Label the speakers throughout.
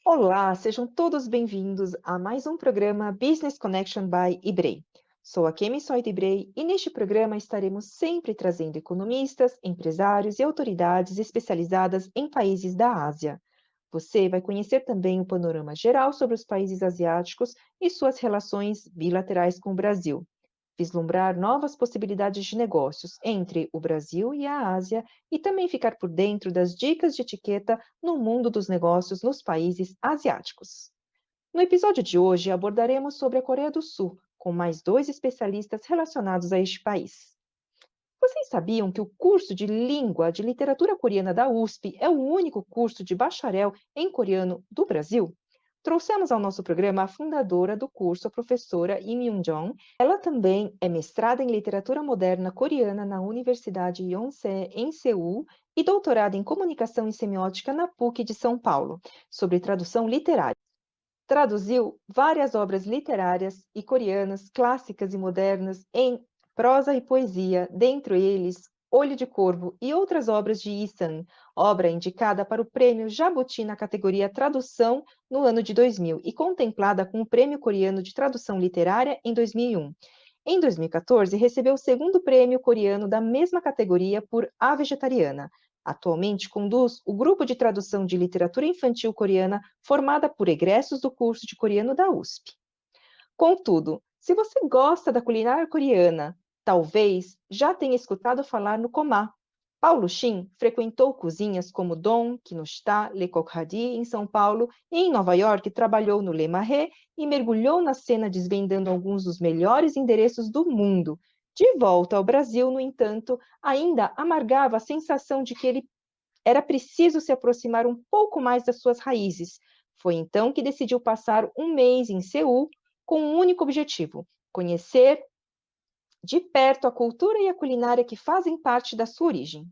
Speaker 1: Olá, sejam todos bem-vindos a mais um programa Business Connection by Ibrei. Sou a Kemi Soid Ibrei e neste programa estaremos sempre trazendo economistas, empresários e autoridades especializadas em países da Ásia. Você vai conhecer também o panorama geral sobre os países asiáticos e suas relações bilaterais com o Brasil. Vislumbrar novas possibilidades de negócios entre o Brasil e a Ásia e também ficar por dentro das dicas de etiqueta no mundo dos negócios nos países asiáticos. No episódio de hoje abordaremos sobre a Coreia do Sul, com mais dois especialistas relacionados a este país. Vocês sabiam que o curso de língua de literatura coreana da USP é o único curso de bacharel em coreano do Brasil? Trouxemos ao nosso programa a fundadora do curso, a professora Im Yoon-jong. Ela também é mestrada em literatura moderna coreana na Universidade Yonsei, em Seul, e doutorada em comunicação e semiótica na PUC de São Paulo, sobre tradução literária. Traduziu várias obras literárias e coreanas, clássicas e modernas, em prosa e poesia, dentre eles Olho de Corvo e outras obras de Yi-san, obra indicada para o Prêmio Jabuti na categoria Tradução no ano de 2000 e contemplada com o Prêmio Coreano de Tradução Literária em 2001. Em 2014, recebeu o segundo prêmio coreano da mesma categoria por A Vegetariana. Atualmente conduz o grupo de tradução de literatura infantil coreana formada por egressos do curso de coreano da USP. Contudo, se você gosta da culinária coreana, talvez já tenha escutado falar no Komá. Paulo Shin frequentou cozinhas como Dong, Kinoshita, Le Coq Hardy em São Paulo e em Nova York trabalhou no Le Marais e mergulhou na cena desvendando alguns dos melhores endereços do mundo. De volta ao Brasil, no entanto, ainda amargava a sensação de que ele era preciso se aproximar um pouco mais das suas raízes. Foi então que decidiu passar um mês em Seul com um único objetivo: conhecer de perto a cultura e a culinária que fazem parte da sua origem.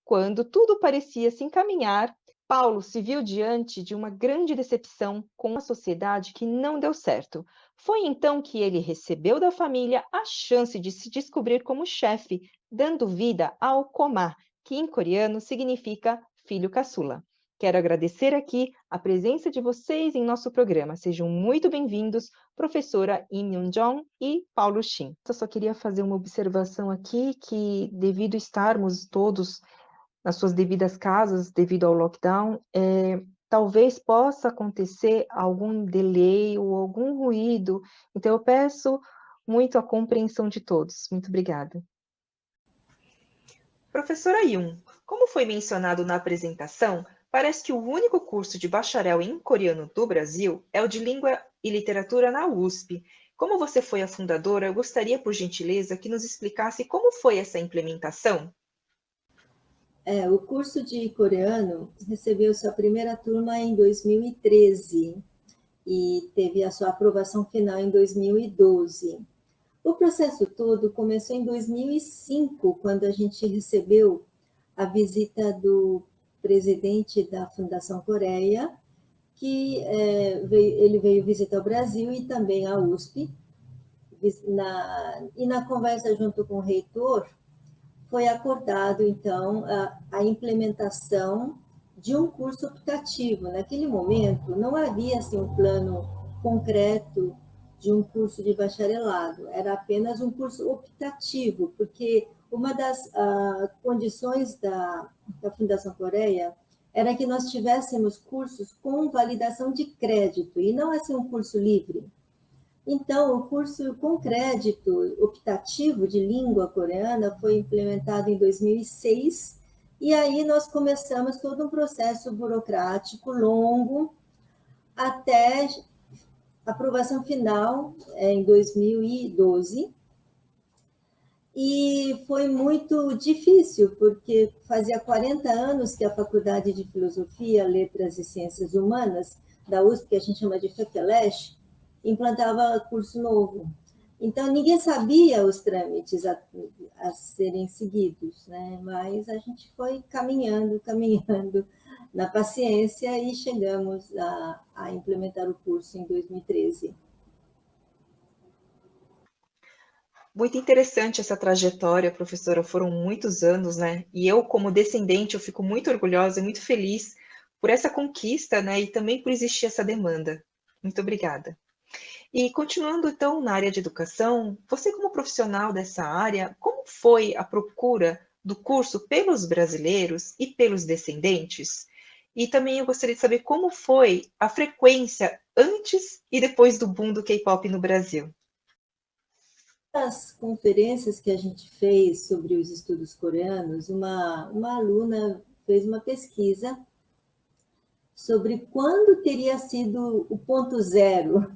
Speaker 1: Quando tudo parecia se encaminhar, Paulo se viu diante de uma grande decepção com a sociedade que não deu certo. Foi então que ele recebeu da família a chance de se descobrir como chefe, dando vida ao Komá, que em coreano significa filho caçula. Quero agradecer aqui a presença de vocês em nosso programa. Sejam muito bem-vindos, professora Im Yoon-jong e Paulo Shin. Eu só queria fazer uma observação aqui que, devido estarmos todos nas suas devidas casas, devido ao lockdown, talvez possa acontecer algum delay ou algum ruído. Então, eu peço muito a compreensão de todos. Muito obrigada. Professora Yoon, como foi mencionado na apresentação, parece que o único curso de bacharel em coreano do Brasil é o de Língua e Literatura na USP. Como você foi a fundadora, eu gostaria, por gentileza, que nos explicasse como foi essa implementação.
Speaker 2: O curso de coreano recebeu sua primeira turma em 2013 e teve a sua aprovação final em 2012. O processo todo começou em 2005, quando a gente recebeu a visita do presidente da Fundação Coreia, que ele veio visitar o Brasil e também a USP. E na conversa junto com o reitor, foi acordado, então, a implementação de um curso optativo. Naquele momento, não havia assim, um plano concreto de um curso de bacharelado, era apenas um curso optativo, porque uma das condições da Fundação Coreia era que nós tivéssemos cursos com validação de crédito, e não assim um curso livre. Então, o curso com crédito optativo de língua coreana foi implementado em 2006, e aí nós começamos todo um processo burocrático longo, até aprovação final em 2012, e foi muito difícil, porque fazia 40 anos que a Faculdade de Filosofia, Letras e Ciências Humanas, da USP, que a gente chama de FEFELESH, implantava curso novo. Então, ninguém sabia os trâmites a serem seguidos, né? Mas a gente foi caminhando na paciência e chegamos a implementar o curso em 2013.
Speaker 1: Muito interessante essa trajetória, professora, foram muitos anos, né? E eu, como descendente, eu fico muito orgulhosa e muito feliz por essa conquista, né? E também por existir essa demanda. Muito obrigada. E continuando então na área de educação, você como profissional dessa área, como foi a procura do curso pelos brasileiros e pelos descendentes? E também eu gostaria de saber como foi a frequência antes e depois do boom do K-pop no Brasil.
Speaker 2: Nas conferências que a gente fez sobre os estudos coreanos, uma aluna fez uma pesquisa sobre quando teria sido o ponto zero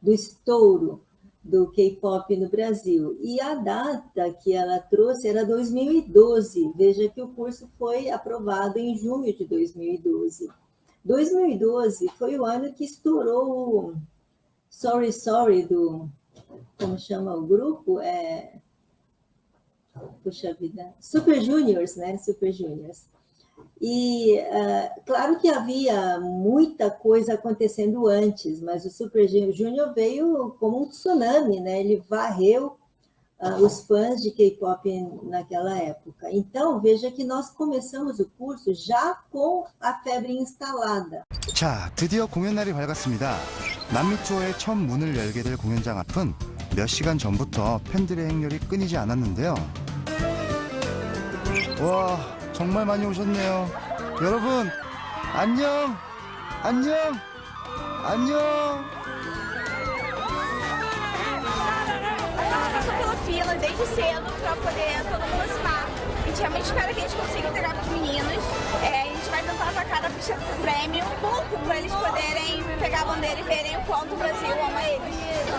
Speaker 2: do estouro do K-pop no Brasil. E a data que ela trouxe era 2012. Veja que o curso foi aprovado em junho de 2012. 2012 foi o ano que estourou o Sorry Sorry do... Como chama o grupo? Puxa vida, Super Juniors, né? Super Juniors. E claro que havia muita coisa acontecendo antes, mas o Super Junior veio como um tsunami, né? Ele varreu os fãs de K-pop naquela época. Então, veja que nós começamos o curso já com a febre instalada.
Speaker 3: 자, 드디어 공연 날이 밝았습니다. 남미 투어의 첫 문을 열게 될 공연장 앞은 몇 시간 전부터 팬들의 행렬이 끊이지 않았는데요. 와, 정말 많이 오셨네요. 여러분, 안녕! 안녕! 안녕!
Speaker 4: Passou pela fila desde cedo para poder todo mundo assinar. A gente realmente espera que a gente consiga entregar para os meninos. A gente vai tentar atacar a pista do prêmio um pouco para eles poderem pegar a bandeira e verem o quanto o Brasil ama eles.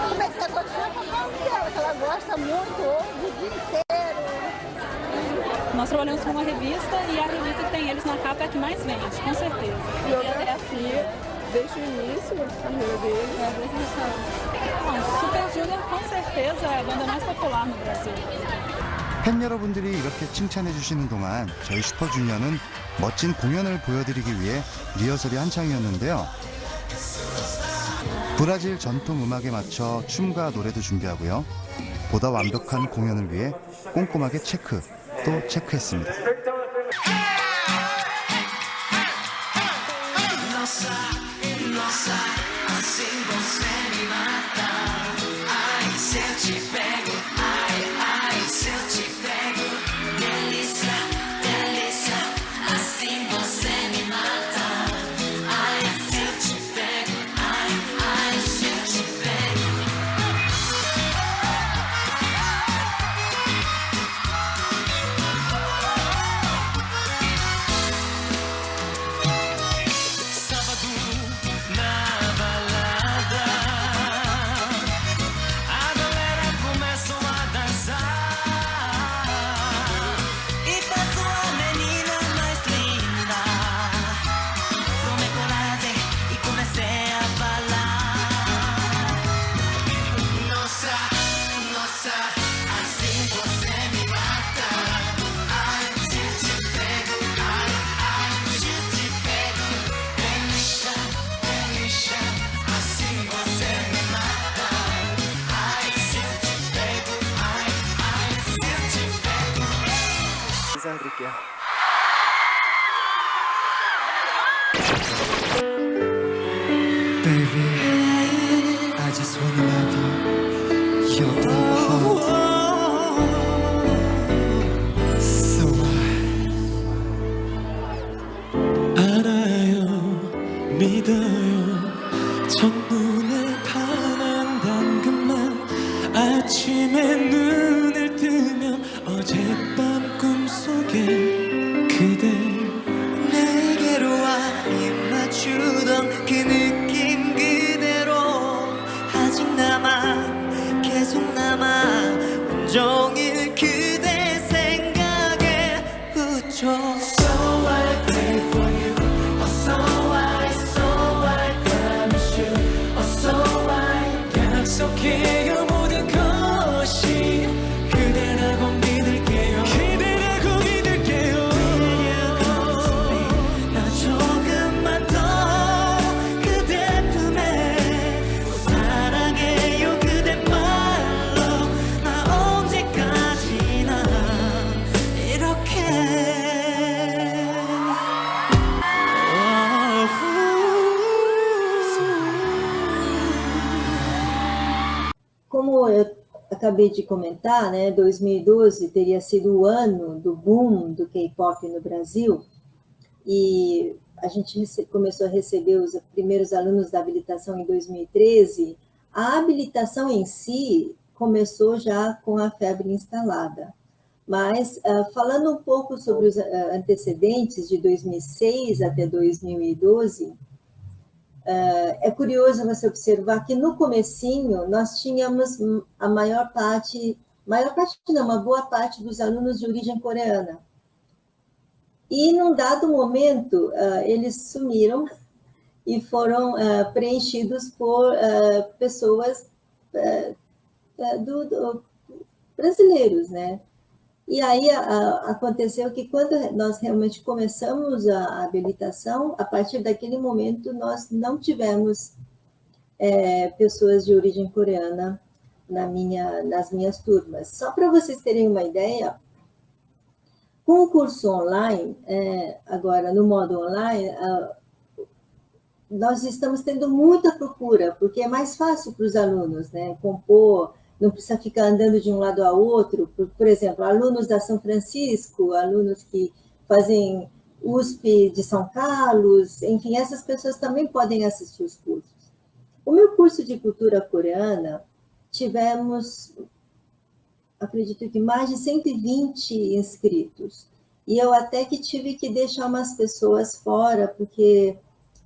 Speaker 5: Comecei a gostar por causa dela, que ela gosta muito, ouve o dia inteiro.
Speaker 6: Nós trabalhamos com uma revista e a revista que tem eles na capa é a que mais vende, com certeza.
Speaker 5: E eu é assim, desde o início, a carreira deles.
Speaker 6: Super Junior com certeza é a banda mais popular no Brasil.
Speaker 3: 팬 여러분들이 이렇게 칭찬해 주시는 동안 저희 슈퍼주니어는 멋진 공연을 보여드리기 위해 리허설이 한창이었는데요. 브라질 전통 음악에 맞춰 춤과 노래도 준비하고요. 보다 완벽한 공연을 위해 꼼꼼하게 체크, 또 체크했습니다.
Speaker 7: 인사드릴게요.
Speaker 8: Baby, I just wanna love you. You're the heart. So 알아요, 믿어요. 첫눈에 반한 당근만 아침에 눈을 뜨면 어젯밤 꿈속에 그대 내게로 와 입 맞추던 그 느낌 그대로 아직 남아 계속 남아 온종일 그대 생각에 웃죠. So I pray for you. So I promise you. So I 약속해요 모든 것이 그대라고 믿을게요. 그대라고 믿을게요.
Speaker 2: como eu acabei de comentar, né, 2012 teria sido o ano do boom do K-pop no Brasil, e a gente começou a receber os primeiros alunos da habilitação em 2013. A habilitação em si começou já com a febre instalada. Mas, falando um pouco sobre os antecedentes de 2006 até 2012, é curioso você observar que no comecinho nós tínhamos a maior parte não, uma boa parte dos alunos de origem coreana. E, num dado momento, eles sumiram e foram preenchidos por pessoas brasileiros, né? E aí aconteceu que quando nós realmente começamos a habilitação, a partir daquele momento nós não tivemos pessoas de origem coreana nas minhas turmas. Só para vocês terem uma ideia, com o curso online, agora no modo online, nós estamos tendo muita procura, porque é mais fácil para os alunos, né, compor, não precisa ficar andando de um lado a outro. Por exemplo, alunos da São Francisco, alunos que fazem USP de São Carlos, enfim, essas pessoas também podem assistir os cursos. O meu curso de cultura coreana, tivemos, acredito que mais de 120 inscritos. E eu até que tive que deixar umas pessoas fora, porque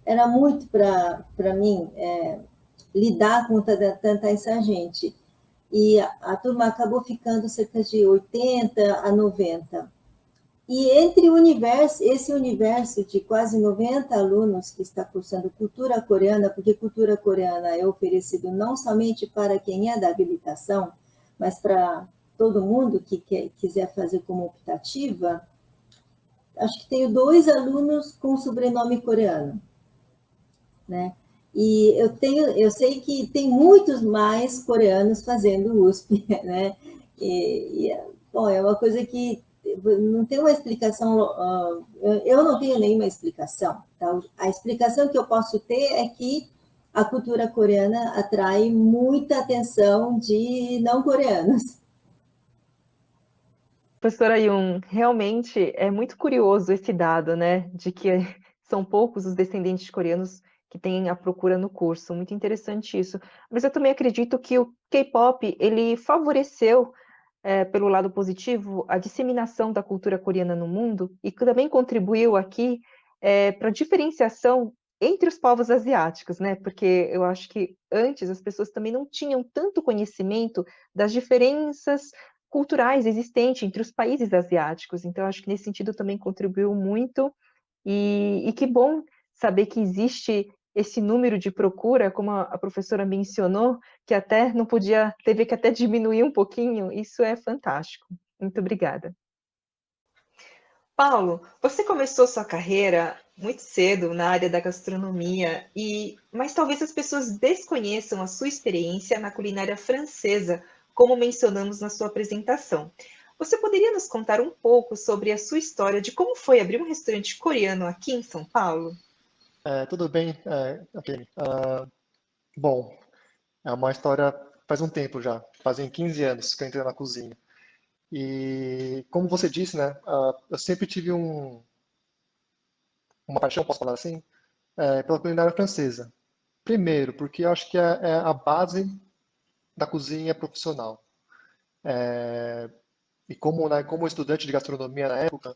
Speaker 2: era muito para mim lidar com tanta essa gente. E a turma acabou ficando cerca de 80 a 90. E entre esse universo de quase 90 alunos que está cursando cultura coreana, porque cultura coreana é oferecido não somente para quem é da habilitação, mas para todo mundo que quiser fazer como optativa, acho que tenho 2 alunos com sobrenome coreano, né? E eu sei que tem muitos mais coreanos fazendo USP, né? Bom, é uma coisa que não tem uma explicação, eu não tenho nenhuma explicação, tá? A explicação que eu posso ter é que a cultura coreana atrai muita atenção de não coreanos.
Speaker 1: Professora Yun, realmente é muito curioso esse dado, né, de que são poucos os descendentes de coreanos que têm a procura no curso. Muito interessante isso. Mas eu também acredito que o K-pop, ele favoreceu, pelo lado positivo, a disseminação da cultura coreana no mundo e que também contribuiu aqui para a diferenciação entre os povos asiáticos, né? Porque eu acho que antes as pessoas também não tinham tanto conhecimento das diferenças culturais existentes entre os países asiáticos. Então, eu acho que nesse sentido também contribuiu muito. E que bom saber que existe esse número de procura, como a professora mencionou, que até não podia, teve que até diminuir um pouquinho. Isso é fantástico. Muito obrigada. Paulo, você começou sua carreira muito cedo na área da gastronomia, mas talvez as pessoas desconheçam a sua experiência na culinária francesa, como mencionamos na sua apresentação. Você poderia nos contar um pouco sobre a sua história de como foi abrir um restaurante coreano aqui em São Paulo?
Speaker 7: Tudo bem, ok. Bom, é uma história faz um tempo já, fazem 15 anos que eu entrei na cozinha. E como você disse, né, eu sempre tive uma paixão, posso falar assim, pela culinária francesa. Primeiro, porque eu acho que é a base da cozinha profissional. E como estudante de gastronomia na época,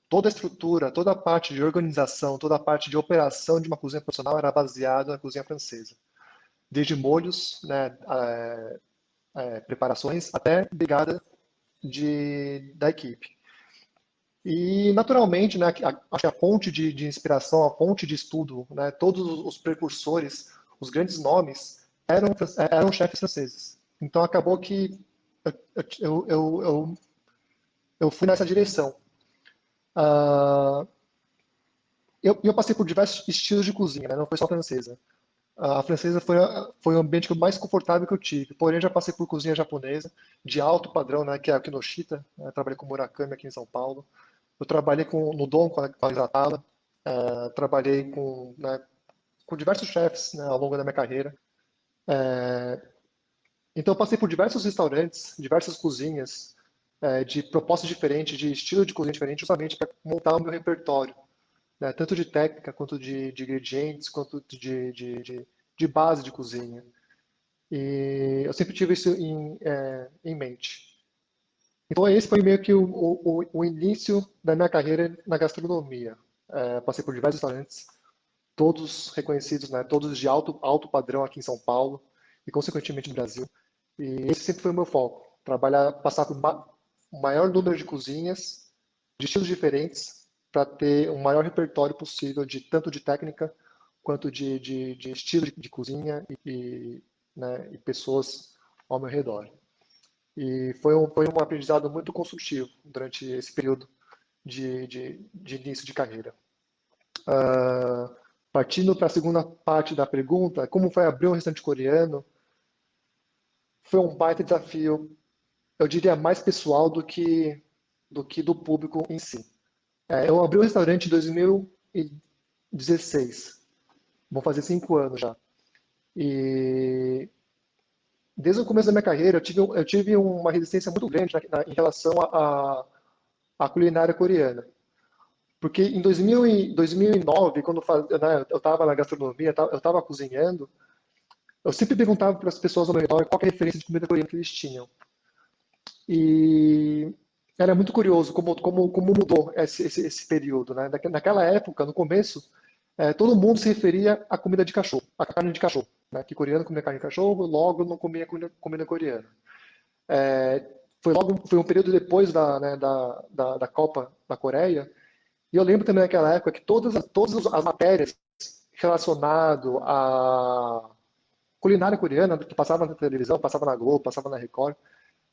Speaker 7: toda a estrutura, toda a parte de organização, toda a parte de operação de uma cozinha profissional era baseada na cozinha francesa. Desde molhos, né, preparações, até brigada da equipe. E, naturalmente, né, acho que a fonte de inspiração, a fonte de estudo, né, todos os precursores, os grandes nomes, eram chefes franceses. Então, acabou que eu fui nessa direção. Eu passei por diversos estilos de cozinha, né? Não foi só a francesa. A francesa foi o ambiente mais confortável que eu tive. Porém, já passei por cozinha japonesa, de alto padrão, né? Que é a Kinoshita. Né? Trabalhei com Murakami aqui em São Paulo. Eu trabalhei no Don, com a Isatala. Trabalhei com diversos chefs, né? Ao longo da minha carreira. Então, eu passei por diversos restaurantes, diversas cozinhas, de propostas diferentes, de estilo de cozinha diferente, justamente para montar o meu repertório, né? Tanto de técnica, quanto de ingredientes, quanto de base de cozinha. E eu sempre tive isso em mente. Então, esse foi meio que o início da minha carreira na gastronomia. Passei por diversos restaurantes, todos reconhecidos, né? Todos de alto padrão aqui em São Paulo e, consequentemente, no Brasil. E esse sempre foi o meu foco, passar por o maior número de cozinhas, de estilos diferentes, para ter o maior repertório possível, tanto de técnica quanto de estilo de cozinha né, e pessoas ao meu redor. E foi um aprendizado muito construtivo durante esse período de início de carreira. Partindo para a segunda parte da pergunta, como foi abrir um restaurante coreano? Foi um baita desafio, eu diria mais pessoal do que do público em si. Eu abri o restaurante em 2016, vão fazer 5 anos já. E desde o começo da minha carreira, eu tive uma resistência muito grande em relação à culinária coreana. Porque em 2009, quando né, eu estava na gastronomia, eu estava cozinhando, eu sempre perguntava para as pessoas ao meu redor qual que é a referência de comida coreana que eles tinham. E era muito curioso como mudou esse período, né? Naquela época, no começo, todo mundo se referia à comida de cachorro, à carne de cachorro, né? Que coreano comia carne de cachorro, logo não comia comida coreana. Foi um período depois da Copa da Coreia, e eu lembro também naquela época que todas as matérias relacionadas à culinária coreana, que passava na televisão, passava na Globo, passava na Record,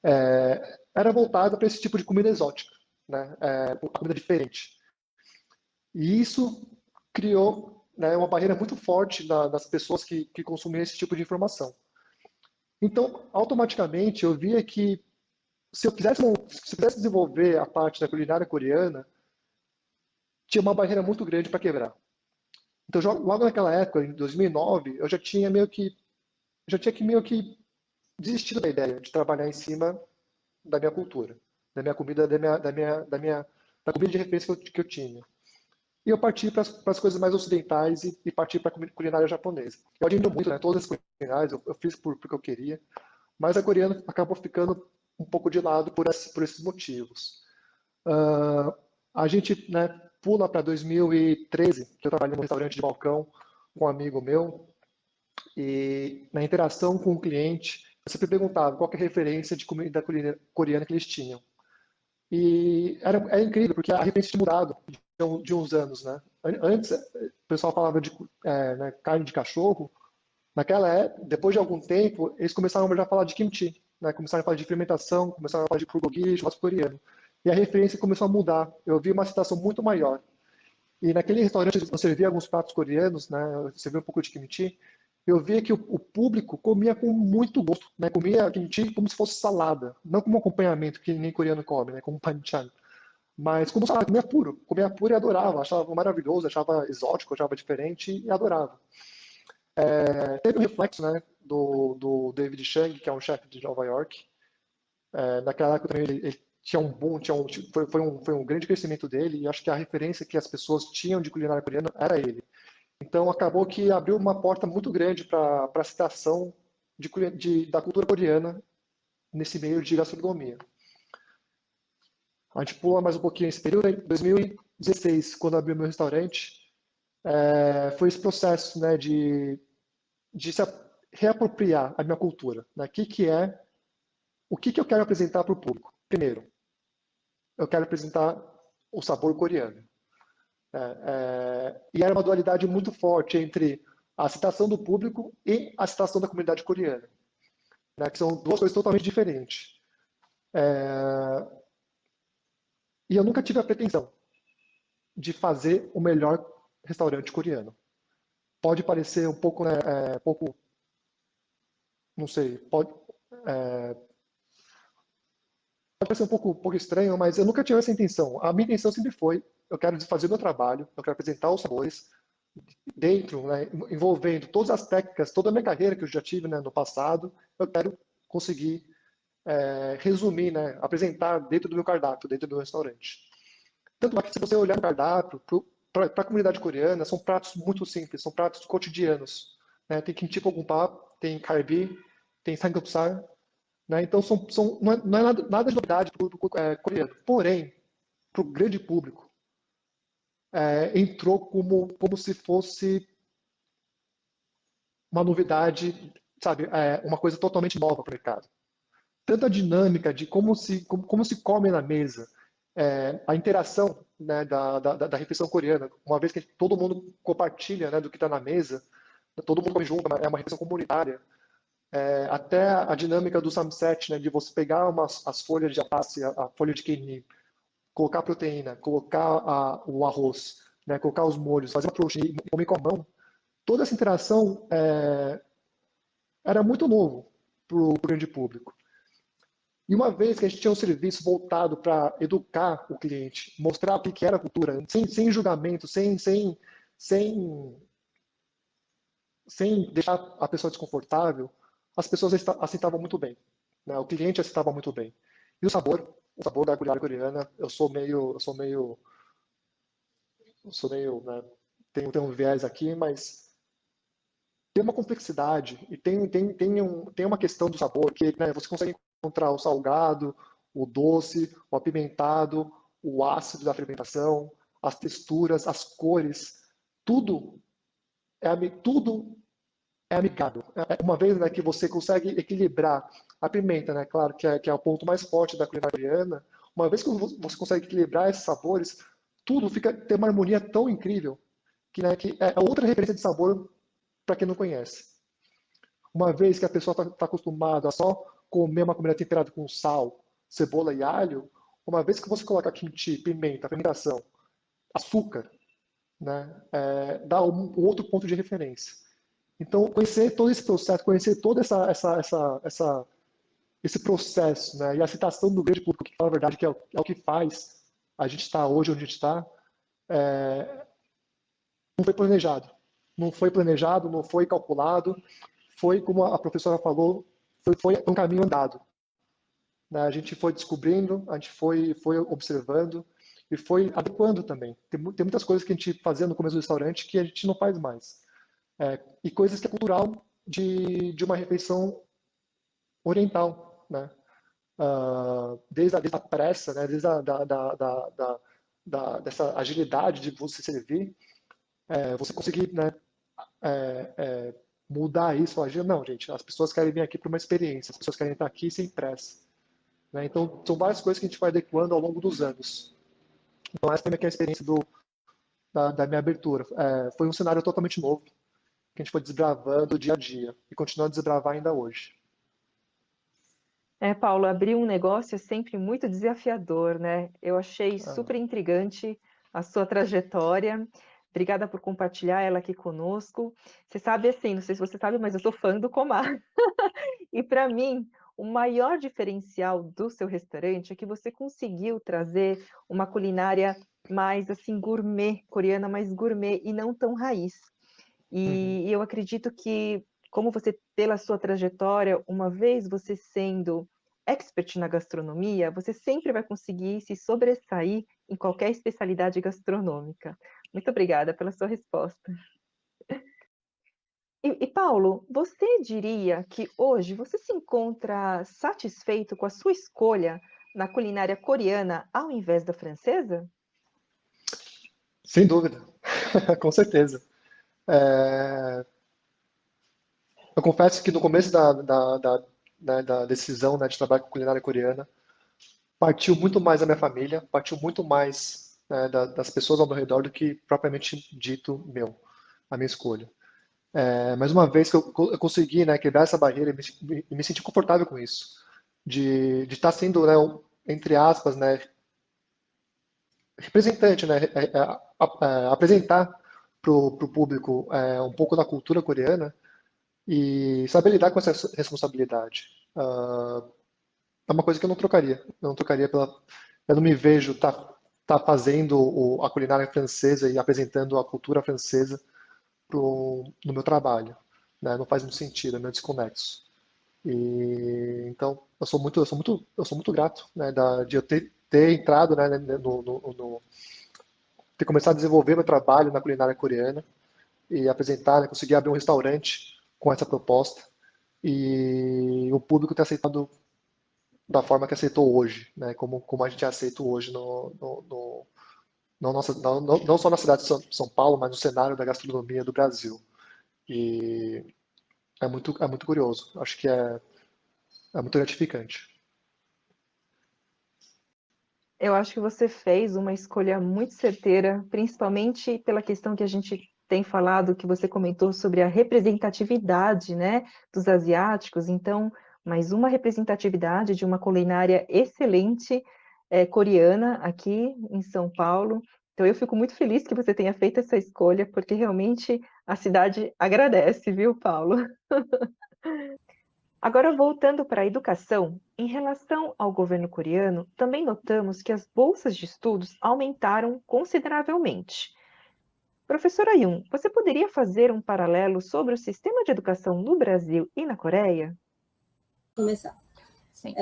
Speaker 7: era voltada para esse tipo de comida exótica, né? Comida diferente. E isso criou, né, uma barreira muito forte das pessoas que consumiam esse tipo de informação. Então, automaticamente, eu via que se eu quisesse desenvolver a parte da culinária coreana, tinha uma barreira muito grande para quebrar. Então, logo naquela época, em 2009, eu já tinha meio que desistido da ideia de trabalhar em cima da minha cultura, da minha comida, da comida de referência que eu tinha. E eu parti para as coisas mais ocidentais e parti para a culinária japonesa. Eu admiro muito, né, todas as culinárias, eu fiz porque eu queria, mas a coreana acabou ficando um pouco de lado por esses motivos. A gente, né, pula para 2013, que eu trabalhei num restaurante de balcão com um amigo meu, e na interação com o cliente, eu sempre perguntava qual que é a referência de comida coreana que eles tinham. E era incrível, porque a referência tinha mudado de uns anos, né? Antes, o pessoal falava de né, carne de cachorro. Depois de algum tempo, eles começaram a falar de kimchi, né? Começaram a falar de fermentação, começaram a falar de bulgogi, churrasco coreano. E a referência começou a mudar. Eu vi uma situação muito maior. E naquele restaurante eu servia alguns pratos coreanos, né? Eu servia um pouco de kimchi. Eu via que o público comia com muito gosto, né? Comia kimchi como se fosse salada, não como acompanhamento que nem coreano come, né? Como panchan, mas como salada, comia puro e adorava, achava maravilhoso, achava exótico, achava diferente e adorava. Teve um reflexo, né, do David Chang, que é um chefe de Nova York. Naquela época também ele tinha um boom, foi um grande crescimento dele, e acho que a referência que as pessoas tinham de culinária coreana era ele. Então, acabou que abriu uma porta muito grande para a citação da cultura coreana nesse meio de gastronomia. A gente pula mais um pouquinho esse período. Em 2016, quando abri o meu restaurante, foi esse processo, né, de se reapropriar a minha cultura. Né? O que eu quero apresentar para o público? Primeiro, eu quero apresentar o sabor coreano. E era uma dualidade muito forte entre a citação do público e a citação da comunidade coreana, né, que são duas coisas totalmente diferentes. E eu nunca tive a pretensão de fazer o melhor restaurante coreano. Pode parecer um pouco, né, não sei, pode parecer um pouco estranho, mas eu nunca tive essa intenção. A minha intenção sempre foi: eu quero fazer o meu trabalho, eu quero apresentar os sabores dentro, né, envolvendo todas as técnicas, toda a minha carreira que eu já tive, né, no passado. Eu quero conseguir resumir, né, apresentar dentro do meu cardápio, dentro do meu restaurante. Tanto é que se você olhar no cardápio, para a comunidade coreana, são pratos muito simples, são pratos cotidianos. Né? Tem kimchi bokkeumbap, tem galbi, tem samgyeopsal, né? Então não é nada de novidade para o público coreano. Porém, para o grande público, entrou como se fosse uma novidade, sabe, uma coisa totalmente nova para o mercado. Tanto a dinâmica de como se come na mesa, a interação, né, da refeição coreana, uma vez que todo mundo compartilha, né, do que está na mesa, todo mundo come junto, é uma refeição comunitária, até a dinâmica do samset, né, de você pegar as folhas de alface, a folha de quenil, colocar a proteína, colocar o arroz, né, colocar os molhos, fazer uma trouxinha e comer com a mão, toda essa interação era muito novo para o grande público. E uma vez que a gente tinha um serviço voltado para educar o cliente, mostrar o que era a cultura, sem julgamento, sem deixar a pessoa desconfortável, as pessoas aceitavam muito bem, né? O cliente aceitava muito bem. E o sabor da culinária coreana, eu sou meio, né, tenho um viés aqui, mas tem uma complexidade e tem uma questão do sabor que, né, você consegue encontrar o salgado, o doce, o apimentado, o ácido da fermentação, as texturas, as cores, tudo é amigável. Uma vez, né, que você consegue equilibrar a pimenta, né, claro que é o ponto mais forte da culinária coreana, uma vez que você consegue equilibrar esses sabores, tudo tem uma harmonia tão incrível que, né, que é outra referência de sabor para quem não conhece. Uma vez que a pessoa está acostumada a só comer uma comida temperada com sal, cebola e alho, uma vez que você coloca kimchi, pimenta, fermentação, açúcar, né, dá um outro ponto de referência. Então, conhecer todo esse processo, conhecer todo esse processo, né, e a aceitação do grande público, que fala a verdade, que é o que faz a gente estar hoje onde a gente está, não foi planejado. Não foi planejado, não foi calculado, foi, como a professora falou, foi um caminho andado. Né? A gente foi descobrindo, a gente foi observando e foi adequando também. Tem muitas coisas que a gente fazia no começo do restaurante que a gente não faz mais. E coisas que é cultural de uma refeição oriental, né? Desde a pressa, né? Desde dessa agilidade de você servir, você conseguir, né, mudar isso, falar, não, gente, as pessoas querem vir aqui para uma experiência, as pessoas querem estar aqui sem pressa. Né? Então, são várias coisas que a gente vai adequando ao longo dos anos. Então, essa também é a experiência da minha abertura. Foi um cenário totalmente novo, que a gente foi desbravando dia a dia, e continua a desbravar ainda hoje.
Speaker 1: Paulo, abrir um negócio é sempre muito desafiador, né? Eu achei super intrigante a sua trajetória. Obrigada por compartilhar ela aqui conosco. Você sabe, assim, não sei se você sabe, mas eu sou fã do Comar. E para mim, o maior diferencial do seu restaurante é que você conseguiu trazer uma culinária mais, assim, gourmet, coreana mais gourmet e não tão raiz. E eu acredito que, como você, pela sua trajetória, uma vez você sendo expert na gastronomia, você sempre vai conseguir se sobressair em qualquer especialidade gastronômica. Muito obrigada pela sua resposta. E Paulo, você diria que hoje você se encontra satisfeito com a sua escolha na culinária coreana ao invés da francesa?
Speaker 7: Sem dúvida, com certeza. Eu confesso que no começo da decisão, né, de trabalhar com culinária coreana, partiu muito mais da minha família, partiu muito mais, né, das pessoas ao meu redor do que propriamente dito a minha escolha. Mas uma vez que eu consegui, né, quebrar essa barreira e me sentir confortável com isso, de estar sendo, né, entre aspas, né, representante, né, apresentar para o público um pouco da cultura coreana e saber lidar com essa responsabilidade. É uma coisa que eu não trocaria. Eu não trocaria eu não me vejo tá fazendo a culinária francesa e apresentando a cultura francesa no meu trabalho. Né? Não faz muito sentido, é meio desconexo. E então eu sou muito grato, né, de eu ter entrado, né, ter começado a desenvolver meu trabalho na culinária coreana e apresentar, né, conseguir abrir um restaurante com essa proposta e o público ter aceitado da forma que aceitou hoje, né, como a gente é aceito hoje não só na cidade de São Paulo, mas no cenário da gastronomia do Brasil. E é muito curioso. Acho que é muito gratificante.
Speaker 1: Eu acho que você fez uma escolha muito certeira, principalmente pela questão que a gente tem falado, que você comentou sobre a representatividade, né, dos asiáticos. Então, mais uma representatividade de uma culinária excelente, coreana aqui em São Paulo. Então, eu fico muito feliz que você tenha feito essa escolha, porque realmente a cidade agradece, viu, Paulo? Agora, voltando para a educação, em relação ao governo coreano, também notamos que as bolsas de estudos aumentaram consideravelmente. Professora Yun, você poderia fazer um paralelo sobre o sistema de educação no Brasil e na Coreia?
Speaker 2: Começar.
Speaker 6: Sim.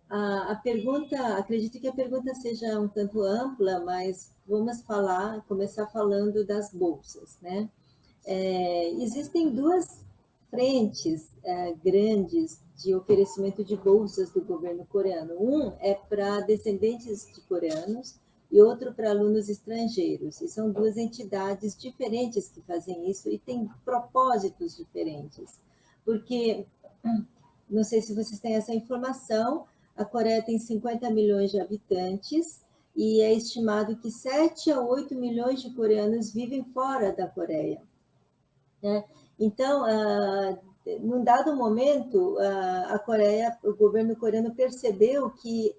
Speaker 2: A pergunta, acredito que a pergunta seja um tanto ampla, mas vamos começar falando das bolsas, né? Existem duas frentes grandes de oferecimento de bolsas do governo coreano. Um é para descendentes de coreanos e outro para alunos estrangeiros. E são duas entidades diferentes que fazem isso e têm propósitos diferentes. Porque, não sei se vocês têm essa informação, a Coreia tem 50 milhões de habitantes e é estimado que 7 a 8 milhões de coreanos vivem fora da Coreia, né? Então, num dado momento, o governo coreano percebeu que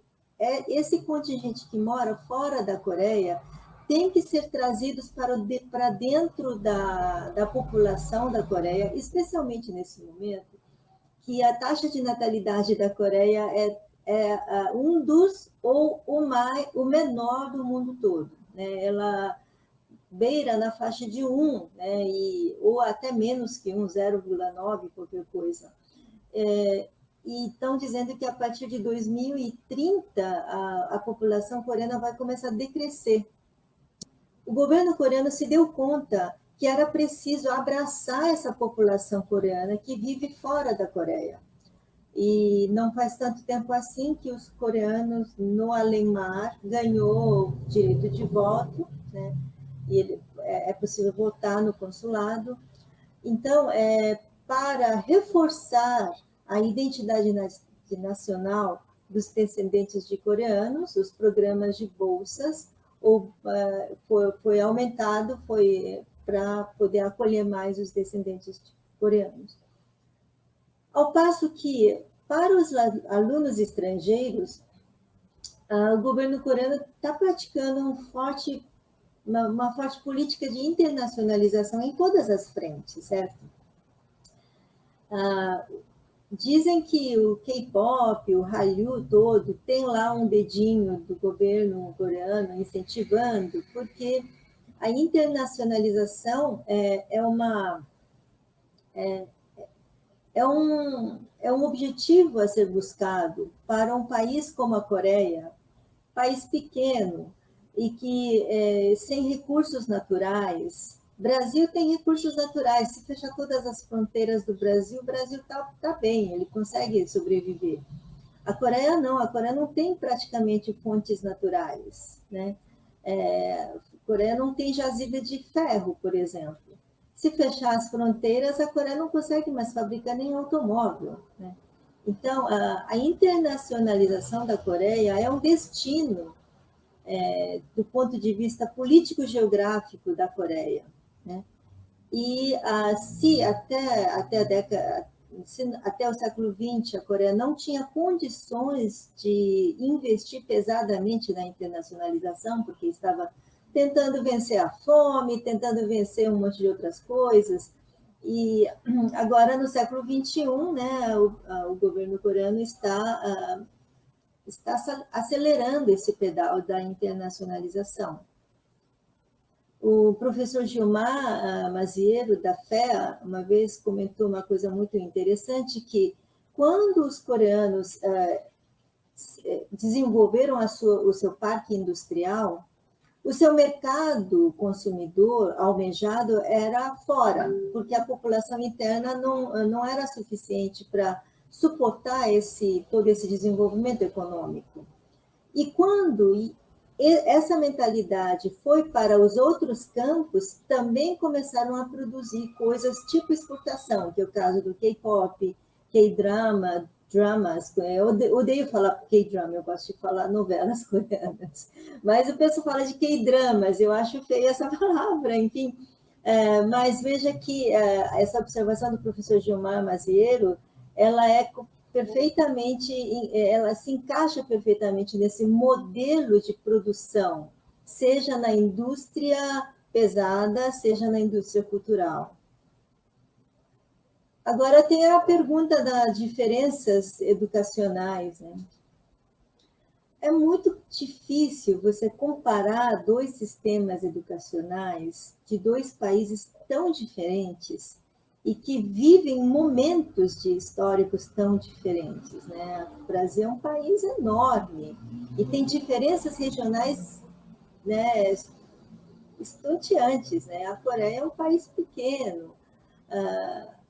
Speaker 2: esse contingente que mora fora da Coreia tem que ser trazidos para dentro da população da Coreia, especialmente nesse momento, que a taxa de natalidade da Coreia é um dos ou o menor do mundo todo, né? Ela beira na faixa de 1, né? Ou até menos que 1, 0,9, qualquer coisa. E estão dizendo que a partir de 2030 a população coreana vai começar a decrescer. O governo coreano se deu conta que era preciso abraçar essa população coreana que vive fora da Coreia. E não faz tanto tempo assim que os coreanos no além-mar ganhou direito de voto, né? E é possível votar no consulado. Então, para reforçar a identidade nacional dos descendentes de coreanos, os programas de bolsas foi aumentado, foi para poder acolher mais os descendentes de coreanos. Ao passo que, para os alunos estrangeiros, o governo coreano está praticando uma forte política de internacionalização em todas as frentes, certo? Dizem que o K-pop, o Hallyu todo, tem lá um dedinho do governo coreano incentivando, porque a internacionalização é um objetivo a ser buscado para um país como a Coreia, país pequeno e que sem recursos naturais. Brasil tem recursos naturais. Se fechar todas as fronteiras do Brasil, o Brasil tá bem, ele consegue sobreviver. A Coreia não, a Coreia não tem praticamente fontes naturais, né? A Coreia não tem jazida de ferro, por exemplo. Se fechar as fronteiras, a Coreia não consegue mais fabricar nem automóvel, né? Então, a internacionalização da Coreia é um destino do ponto de vista político-geográfico da Coreia, né? E se até o século XX a Coreia não tinha condições de investir pesadamente na internacionalização, porque estava tentando vencer a fome, tentando vencer um monte de outras coisas. E agora, no século XXI, né, o governo coreano está acelerando esse pedal da internacionalização. O professor Gilmar Maziero, da FEA, uma vez comentou uma coisa muito interessante, que quando os coreanos desenvolveram o seu parque industrial, o seu mercado consumidor almejado era fora, porque a população interna não era suficiente para suportar todo esse desenvolvimento econômico. E quando essa mentalidade foi para os outros campos, também começaram a produzir coisas tipo exportação, que é o caso do K-pop, K-drama, dramas. Eu odeio falar K-drama, eu gosto de falar novelas coreanas. Mas o pessoal fala de K-dramas, eu acho feia essa palavra, enfim. Mas veja que essa observação do professor Gilmar Maziero, ela é perfeitamente, ela se encaixa perfeitamente nesse modelo de produção, seja na indústria pesada, seja na indústria cultural. Agora tem a pergunta das diferenças educacionais, né? É muito difícil você comparar dois sistemas educacionais de dois países tão diferentes e que vivem momentos históricos tão diferentes, né? O Brasil é um país enorme e tem diferenças regionais, né, estonteantes, né? A Coreia é um país pequeno,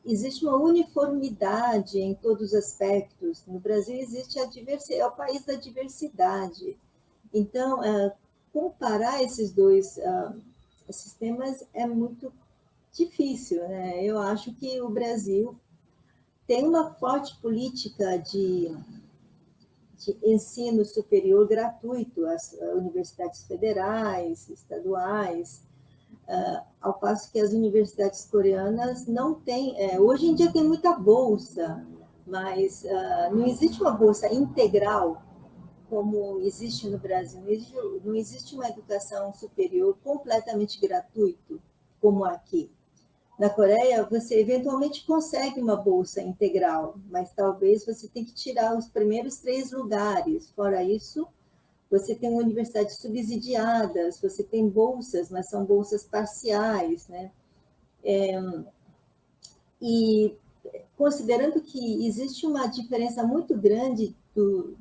Speaker 2: existe uma uniformidade em todos os aspectos. No Brasil existe a diversidade, é o país da diversidade. Então, comparar esses dois sistemas é muito difícil, né? Eu acho que o Brasil tem uma forte política de ensino superior gratuito, as universidades federais, estaduais, ao passo que as universidades coreanas não têm. Hoje em dia tem muita bolsa, mas não existe uma bolsa integral como existe no Brasil. Não existe uma educação superior completamente gratuita como aqui. Na Coreia, você eventualmente consegue uma bolsa integral, mas talvez você tenha que tirar os primeiros 3 lugares. Fora isso, você tem universidades subsidiadas, você tem bolsas, mas são bolsas parciais, né? E considerando que existe uma diferença muito grande do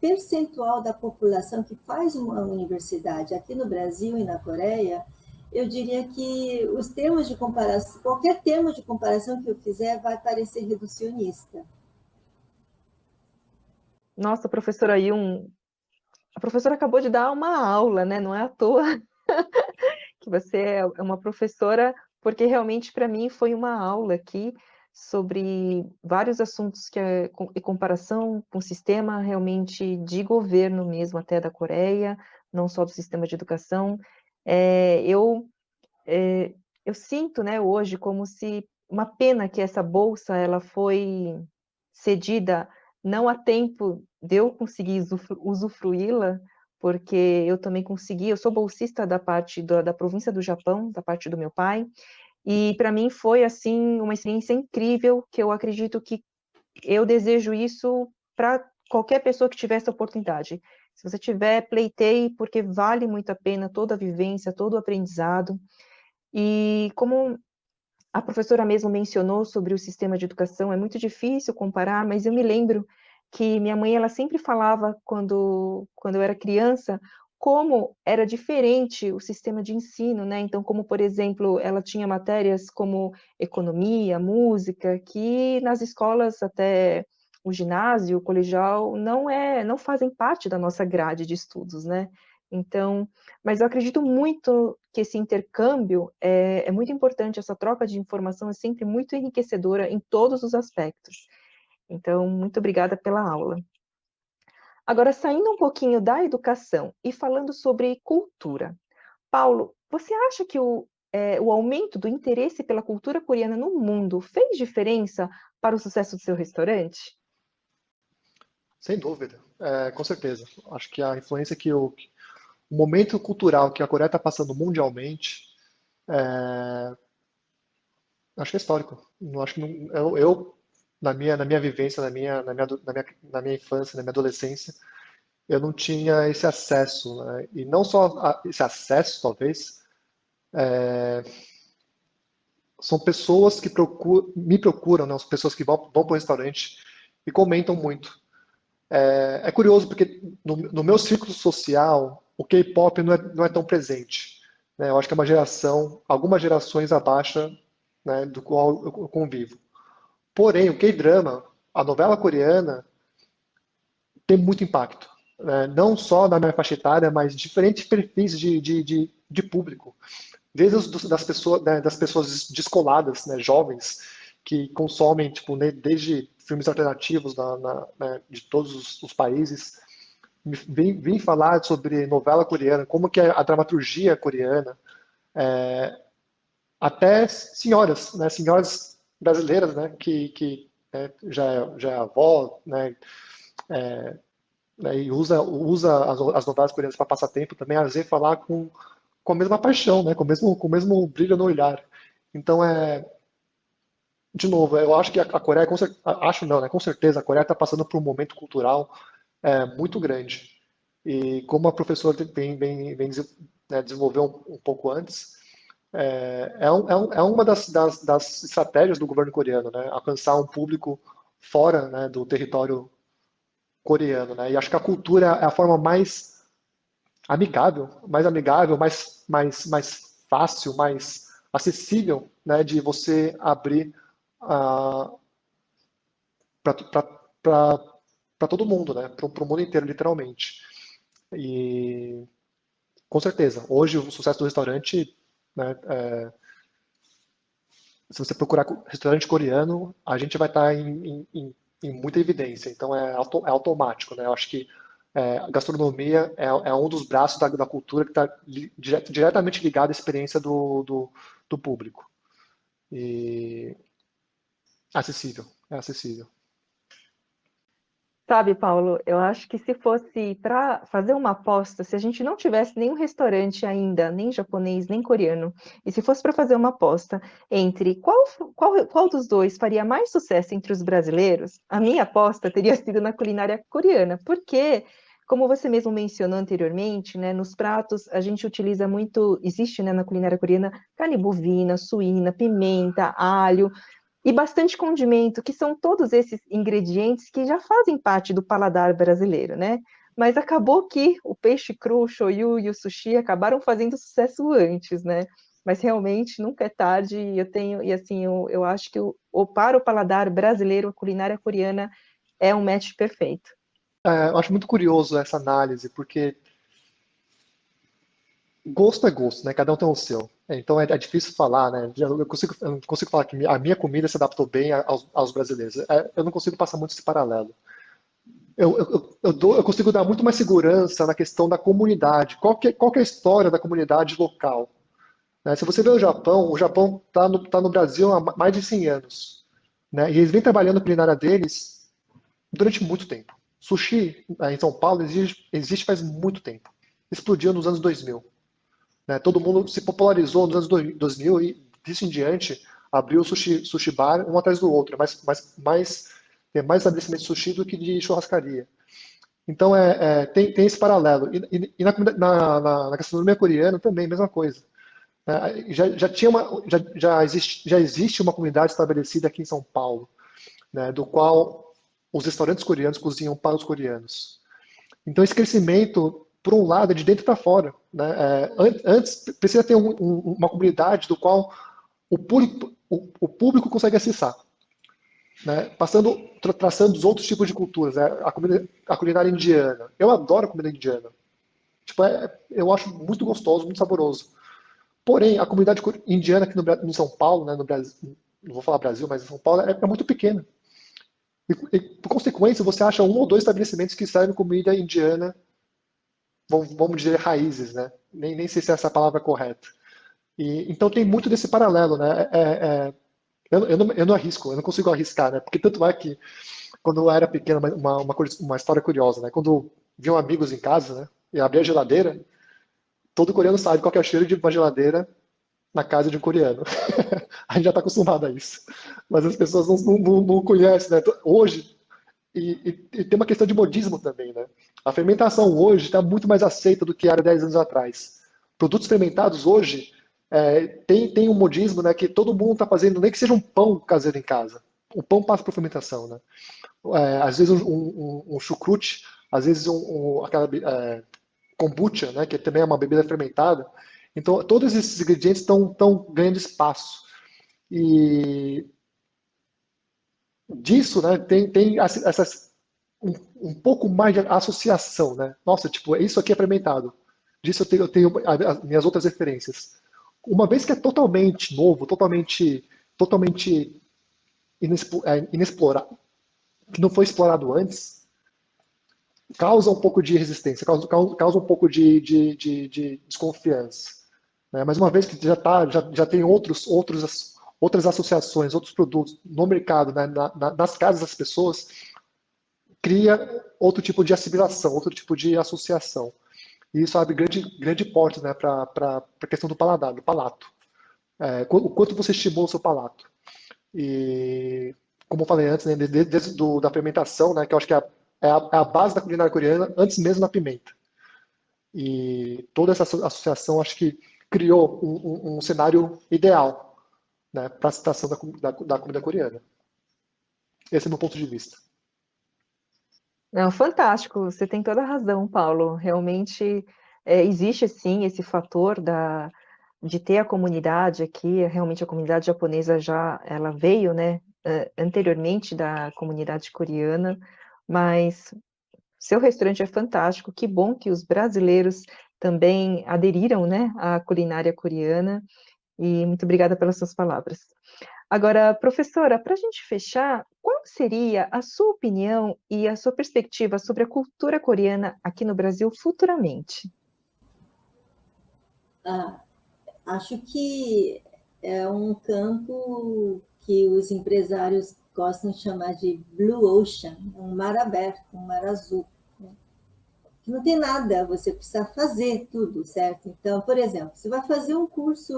Speaker 2: percentual da população que faz uma universidade aqui no Brasil e na Coreia, eu diria que os termos de comparação, qualquer termo de comparação que eu fizer vai parecer reducionista.
Speaker 1: Nossa, professora Yun, a professora acabou de dar uma aula, né? Não é à toa que você é uma professora, porque realmente para mim foi uma aula aqui sobre vários assuntos que em comparação com o sistema realmente de governo mesmo, até da Coreia, não só do sistema de educação. Eu sinto, né, hoje como se uma pena que essa bolsa ela foi cedida não a tempo de eu conseguir usufruí-la, porque eu também consegui, eu sou bolsista da parte da província do Japão, da parte do meu pai, e para mim foi assim uma experiência incrível, que eu acredito que eu desejo isso para qualquer pessoa que tiver essa oportunidade. Se você tiver, pleiteie, porque vale muito a pena toda a vivência, todo o aprendizado. E como a professora mesmo mencionou sobre o sistema de educação, é muito difícil comparar, mas eu me lembro que minha mãe ela sempre falava, quando eu era criança, como era diferente o sistema de ensino, né? Então, como, por exemplo, ela tinha matérias como economia, música, que nas escolas, até o ginásio, o colegial, não fazem parte da nossa grade de estudos, né? Então, mas eu acredito muito que esse intercâmbio é muito importante, essa troca de informação é sempre muito enriquecedora em todos os aspectos. Então, muito obrigada pela aula. Agora, saindo um pouquinho da educação e falando sobre cultura. Paulo, você acha que o aumento do interesse pela cultura coreana no mundo fez diferença para o sucesso do seu restaurante?
Speaker 7: Sem dúvida, com certeza. Acho que a influência o momento cultural que a Coreia está passando mundialmente, acho que é histórico. Não acho que eu na minha vivência, na minha infância, na minha adolescência, eu não tinha esse acesso, né? E não só esse acesso, talvez, São pessoas que me procuram, né? As pessoas que vão para o restaurante e comentam muito. É curioso porque no meu círculo social, o K-pop não é tão presente, né? Eu acho que é uma geração, algumas gerações abaixo, né, do qual eu convivo. Porém, o K-drama, a novela coreana, tem muito impacto, né? Não só na minha faixa etária, mas diferentes perfis de público. Desde das pessoas, né, das pessoas descoladas, né, jovens, que consomem, tipo, né, desde filmes alternativos né, de todos os países, vim falar sobre novela coreana, como que é a dramaturgia coreana, até senhoras, né, senhoras brasileiras, né, que né, já é avó, né, e usa as novelas coreanas para passar tempo também, às vezes falar com a mesma paixão, né, com o mesmo brilho no olhar. Então, de novo, eu acho que a Coreia, acho não, né, com certeza, a Coreia está passando por um momento cultural muito grande. E como a professora né, desenvolveu um pouco antes, é uma das estratégias do governo coreano, né, alcançar um público fora, né, do território coreano, né, e acho que a cultura é a forma mais amigável, mais fácil, mais acessível, né, de você abrir para todo mundo, né, para o mundo inteiro, literalmente. E com certeza, hoje o sucesso do restaurante, né, se você procurar restaurante coreano, a gente vai estar em muita evidência. Então é automático, né? Eu acho que a gastronomia é um dos braços da cultura que está diretamente ligado à experiência do público. E é acessível.
Speaker 1: Sabe, Paulo, eu acho que se fosse para fazer uma aposta, se a gente não tivesse nenhum restaurante ainda, nem japonês, nem coreano, e se fosse para fazer uma aposta entre qual dos dois faria mais sucesso entre os brasileiros, a minha aposta teria sido na culinária coreana, porque, como você mesmo mencionou anteriormente, né, nos pratos a gente utiliza muito, existe, né, na culinária coreana, carne bovina, suína, pimenta, alho, e bastante condimento, que são todos esses ingredientes que já fazem parte do paladar brasileiro, né? Mas acabou que o peixe cru, o shoyu e o sushi acabaram fazendo sucesso antes, né? Mas realmente nunca é tarde, e assim, eu acho que para o paladar brasileiro, a culinária coreana é um match perfeito.
Speaker 7: Eu acho muito curioso essa análise, porque gosto é gosto, né? Cada um tem o seu. Então é difícil falar, né? Eu não consigo falar que a minha comida se adaptou bem aos brasileiros. Eu não consigo passar muito esse paralelo. Eu consigo dar muito mais segurança na questão da comunidade. Qual que é a história da comunidade local? Né? Se você vê o Japão tá no Brasil há mais de 100 anos. Né? E eles vêm trabalhando a culinária deles durante muito tempo. Sushi, em São Paulo, existe faz muito tempo. Explodiu nos anos 2000. Né? Todo mundo se popularizou nos anos 2000 e disso em diante abriu sushi bar um atrás do outro, tem mais estabelecimento de sushi do que de churrascaria. Então tem esse paralelo. E na gastronomia coreana também, mesma coisa. Já existe uma comunidade estabelecida aqui em São Paulo, né, do qual os restaurantes coreanos cozinham para os coreanos. Então esse crescimento, por um lado, é de dentro para fora. Né? Antes, precisa ter uma comunidade do qual o público consegue acessar. Né? Traçando os outros tipos de culturas. Né? A culinária indiana. Eu adoro a comida indiana. Tipo, eu acho muito gostoso, muito saboroso. Porém, a comunidade indiana aqui no São Paulo, né, no Brasil, não vou falar Brasil, mas em São Paulo, é muito pequena. E, por consequência, você acha um ou dois estabelecimentos que servem comida indiana, vamos dizer, raízes, né? Nem sei se essa é a palavra correta. Então tem muito desse paralelo, né? Eu não arrisco, eu não consigo arriscar, né? Porque tanto é que, quando eu era pequeno, uma história curiosa, né? Quando vinham amigos em casa, né? E abria a geladeira, todo coreano sabe qual que é o cheiro de uma geladeira na casa de um coreano. A gente já está acostumado a isso. Mas as pessoas não conhecem, né? Hoje, e tem uma questão de modismo também, né? A fermentação hoje está muito mais aceita do que era 10 anos atrás. Produtos fermentados hoje tem um modismo, né, que todo mundo está fazendo, nem que seja um pão caseiro em casa. O pão passa por fermentação, né? Às vezes um chucrute, às vezes aquela kombucha, né, que também é uma bebida fermentada. Então, todos esses ingredientes estão ganhando espaço. E disso, né, tem um pouco mais de associação, né? Nossa, tipo, isso aqui é fermentado. Disso eu tenho as minhas outras referências. Uma vez que é totalmente novo, totalmente inexplorado, que não foi explorado antes, causa um pouco de resistência, causa um pouco de desconfiança. Né? Mas uma vez que já tem outras associações, outros produtos no mercado, né, nas casas das pessoas, cria outro tipo de assimilação, outro tipo de associação. E isso abre grande porta, né, para a questão do paladar, do palato. O quanto você estimula o seu palato. E, como eu falei antes, né, desde da fermentação, né, que eu acho que é a base da culinária coreana, antes mesmo da pimenta. E toda essa associação, acho que criou um cenário ideal, né, para a citação da comida coreana. Esse é o meu ponto de vista.
Speaker 1: Não, fantástico, você tem toda a razão, Paulo. Realmente existe sim esse fator de ter a comunidade aqui. Realmente a comunidade japonesa ela veio, né, anteriormente da comunidade coreana, mas seu restaurante é fantástico. Que bom que os brasileiros também aderiram, né, à culinária coreana. E muito obrigada pelas suas palavras. Agora, professora, para a gente fechar, qual seria a sua opinião e a sua perspectiva sobre a cultura coreana aqui no Brasil futuramente?
Speaker 2: Acho que é um campo que os empresários gostam de chamar de Blue Ocean, um mar aberto, um mar azul. Né? Que não tem nada, você precisa fazer tudo, certo? Então, por exemplo, você vai fazer um curso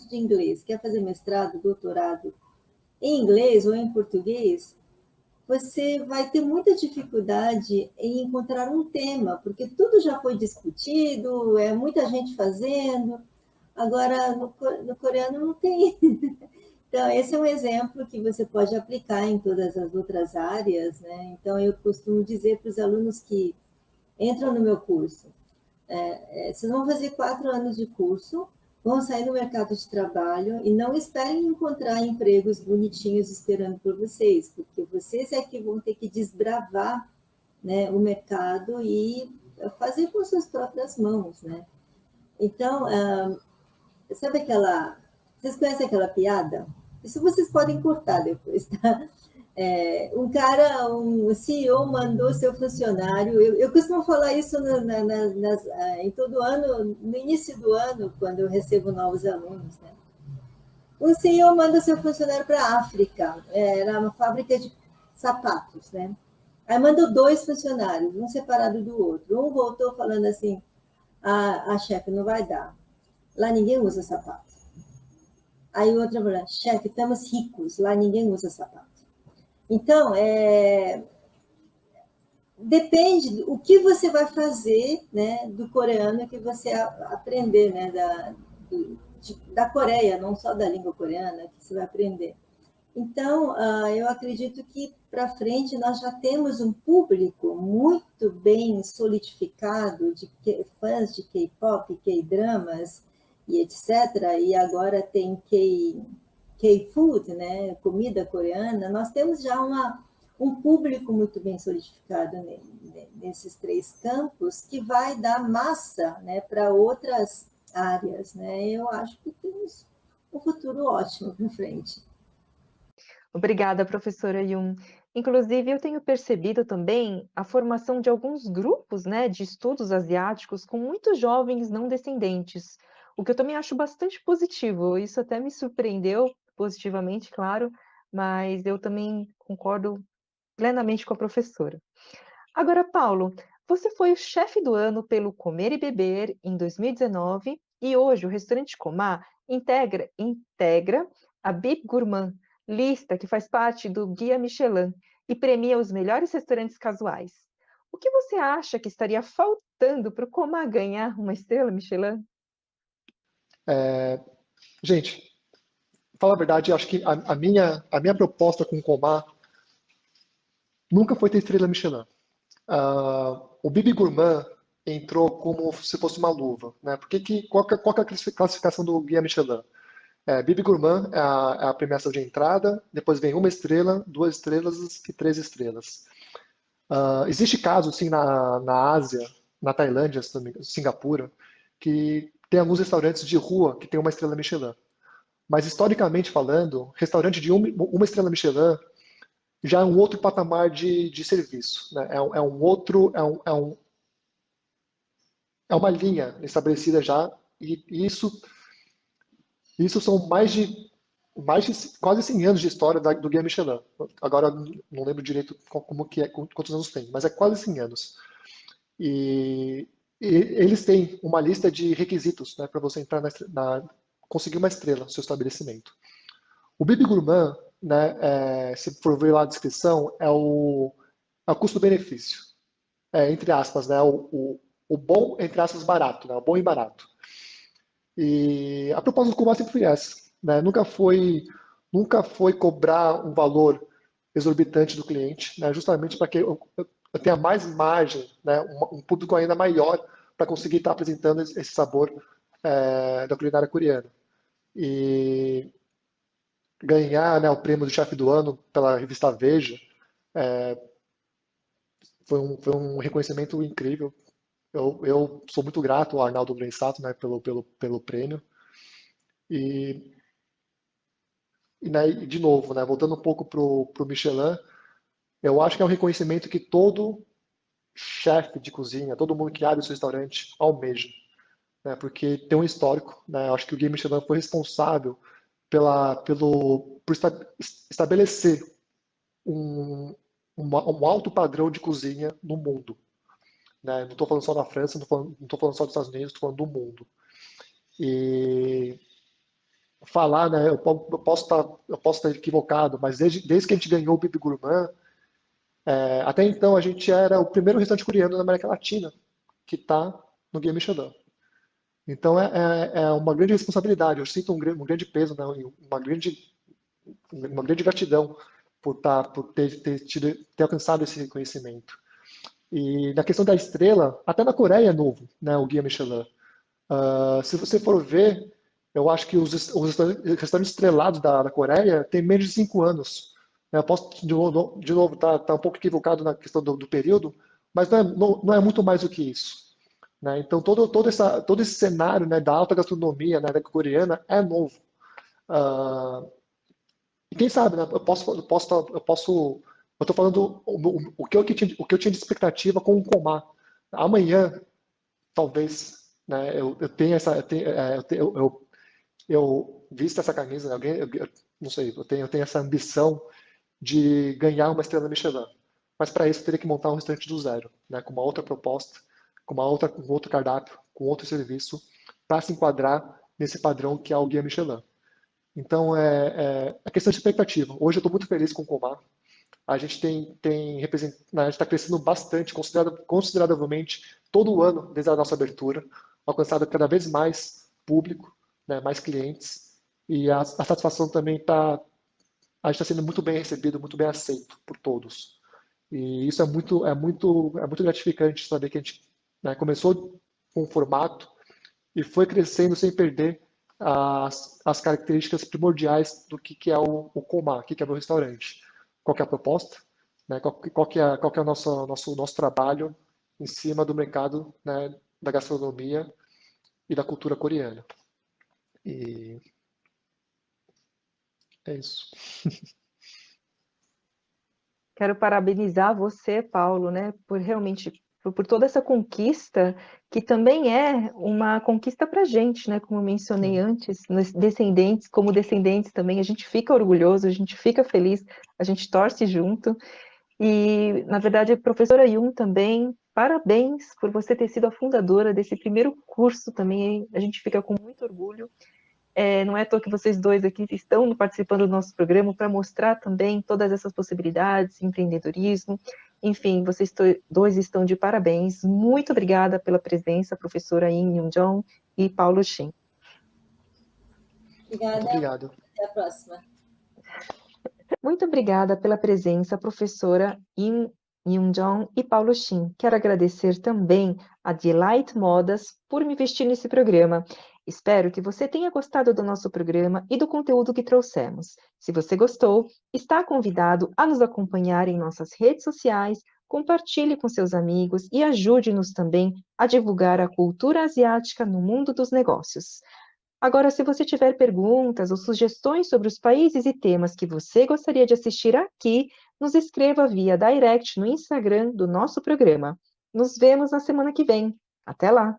Speaker 2: de inglês, quer fazer mestrado, doutorado em inglês ou em português, você vai ter muita dificuldade em encontrar um tema, porque tudo já foi discutido, é muita gente fazendo. Agora, no coreano não tem. Então, esse é um exemplo que você pode aplicar em todas as outras áreas, né? Então, eu costumo dizer para os alunos que entram no meu curso, vocês vão fazer 4 anos de curso, vão sair no mercado de trabalho e não esperem encontrar empregos bonitinhos esperando por vocês, porque vocês é que vão ter que desbravar, né, o mercado e fazer com suas próprias mãos, né? Então, sabe aquela... Vocês conhecem aquela piada? Isso vocês podem cortar depois, tá? Um CEO mandou seu funcionário... Eu costumo falar isso em todo ano, no início do ano, quando eu recebo novos alunos, né? Um CEO manda seu funcionário para a África. Era uma fábrica de sapatos, né? Aí mandou 2 funcionários, um separado do outro. Um voltou falando assim, a chefe, não vai dar. Lá ninguém usa sapato. Aí o outro falou, chefe, estamos ricos, lá ninguém usa sapato. Então, depende o que você vai fazer, né, do coreano que você aprender, né, da Coreia, não só da língua coreana, que você vai aprender. Então, eu acredito que para frente nós já temos um público muito bem solidificado de fãs de K-pop, K-dramas e etc. E agora tem K-food, né, comida coreana. Nós temos já um público muito bem solidificado nesses 3 campos que vai dar massa, né, para outras áreas, né? Eu acho que temos um futuro ótimo para frente.
Speaker 1: Obrigada, professora Yun. Inclusive, eu tenho percebido também a formação de alguns grupos, né, de estudos asiáticos com muitos jovens não descendentes, o que eu também acho bastante positivo. Isso até me surpreendeu positivamente, claro, mas eu também concordo plenamente com a professora. Agora, Paulo, você foi o chefe do ano pelo Comer e Beber em 2019 e hoje o restaurante Comá integra a Bib Gourmand, lista que faz parte do Guia Michelin e premia os melhores restaurantes casuais. O que você acha que estaria faltando para o Comá ganhar uma estrela Michelin?
Speaker 7: Gente, falar a verdade, acho que a minha proposta com o Comar nunca foi ter estrela Michelin. O Bibi Gourmand entrou como se fosse uma luva, né? Qual que é a classificação do Guia Michelin? Bibi Gourmand é a premiação de entrada, depois vem 1 estrela, 2 estrelas e 3 estrelas. Existe caso, sim, na Ásia, na Tailândia, Singapura, que tem alguns restaurantes de rua que tem 1 estrela Michelin. Mas, historicamente falando, restaurante de 1 estrela Michelin já é um outro patamar de serviço, né? É uma linha estabelecida já, e isso são mais de quase 100 anos de história do Guia Michelin. Agora, não lembro direito como que é, quantos anos tem, mas é quase 100 anos. E eles têm uma lista de requisitos, né, para você entrar conseguir 1 estrela no seu estabelecimento. O Bibi Gourmand, né, se for ver lá a descrição, é o custo-benefício. Entre aspas, né, o bom, entre aspas, barato, né, o bom e barato. E a proposta do Comar sempre foi essa, né, nunca foi cobrar um valor exorbitante do cliente, né, justamente para que eu tenha mais margem, né, um público ainda maior para conseguir estar apresentando esse sabor da culinária coreana. E ganhar, né, o prêmio do chefe do ano pela revista Veja foi um reconhecimento incrível. Eu sou muito grato ao Arnaldo Brensato, né, pelo prêmio. Né, de novo, né, voltando um pouco para o Michelin, eu acho que é um reconhecimento que todo chefe de cozinha, todo mundo que abre o seu restaurante almeja, né, porque tem um histórico, né, eu acho que o Guia Michelin foi responsável por estabelecer um alto padrão de cozinha no mundo, né? Não estou falando só da França, não estou falando só dos Estados Unidos, estou falando do mundo. E falar, né, eu posso estar equivocado, mas desde que a gente ganhou o Bibi Gourmand, até então a gente era o primeiro restaurante coreano da América Latina que está no Guia Michelin. Então é uma grande responsabilidade, eu sinto um grande peso, né, uma grande gratidão por ter alcançado esse reconhecimento. E na questão da estrela, até na Coreia é novo, né, o Guia Michelin. Se você for ver, eu acho que os restaurantes estrelados da Coreia têm menos de 5 anos. Eu posso, de novo, tá um pouco equivocado na questão do período, mas não é muito mais do que isso, né? Então, todo esse cenário, né, da alta gastronomia, né, da coreana é novo. E quem sabe, né, eu estou falando o que eu tinha de expectativa com o Comar. Amanhã, talvez, né, eu tenha eu visto essa camisa, né, não sei, eu tenho essa ambição de ganhar 1 estrela Michelin. Mas para isso eu teria que montar um restaurante do zero, né, com uma outra proposta, com outro cardápio, com outro serviço, para se enquadrar nesse padrão que é o Guia Michelin. Então, a questão de expectativa. Hoje eu estou muito feliz com o Comar. A gente está crescendo bastante, consideravelmente, todo ano desde a nossa abertura, alcançado cada vez mais público, né, mais clientes, e a satisfação também a gente está sendo muito bem recebido, muito bem aceito por todos. E isso é muito gratificante saber que a gente, né, começou com um formato e foi crescendo sem perder as características primordiais do que é o Comar, o que é o restaurante. Qual que é a proposta, né? Qual que é o nosso trabalho em cima do mercado, né, da gastronomia e da cultura coreana. E é isso.
Speaker 1: Quero parabenizar você, Paulo, né, por toda essa conquista, que também é uma conquista para a gente, né, como eu mencionei antes, como descendentes também, a gente fica orgulhoso, a gente fica feliz, a gente torce junto. E, na verdade, a professora Yun também, parabéns por você ter sido a fundadora desse primeiro curso também, a gente fica com muito orgulho. Não é à toa que vocês dois aqui estão participando do nosso programa para mostrar também todas essas possibilidades, empreendedorismo. Enfim, vocês dois estão de parabéns. Muito obrigada pela presença, professora Yin Yoon-jong e Paulo Shin.
Speaker 2: Obrigada.
Speaker 7: Obrigado.
Speaker 2: Até a próxima.
Speaker 1: Muito obrigada pela presença, professora Yoon-jong e Paulo Shin. Quero agradecer também a Delight Modas por me vestir nesse programa. Espero que você tenha gostado do nosso programa e do conteúdo que trouxemos. Se você gostou, está convidado a nos acompanhar em nossas redes sociais, compartilhe com seus amigos e ajude-nos também a divulgar a cultura asiática no mundo dos negócios. Agora, se você tiver perguntas ou sugestões sobre os países e temas que você gostaria de assistir aqui, nos escreva via direct no Instagram do nosso programa. Nos vemos na semana que vem. Até lá!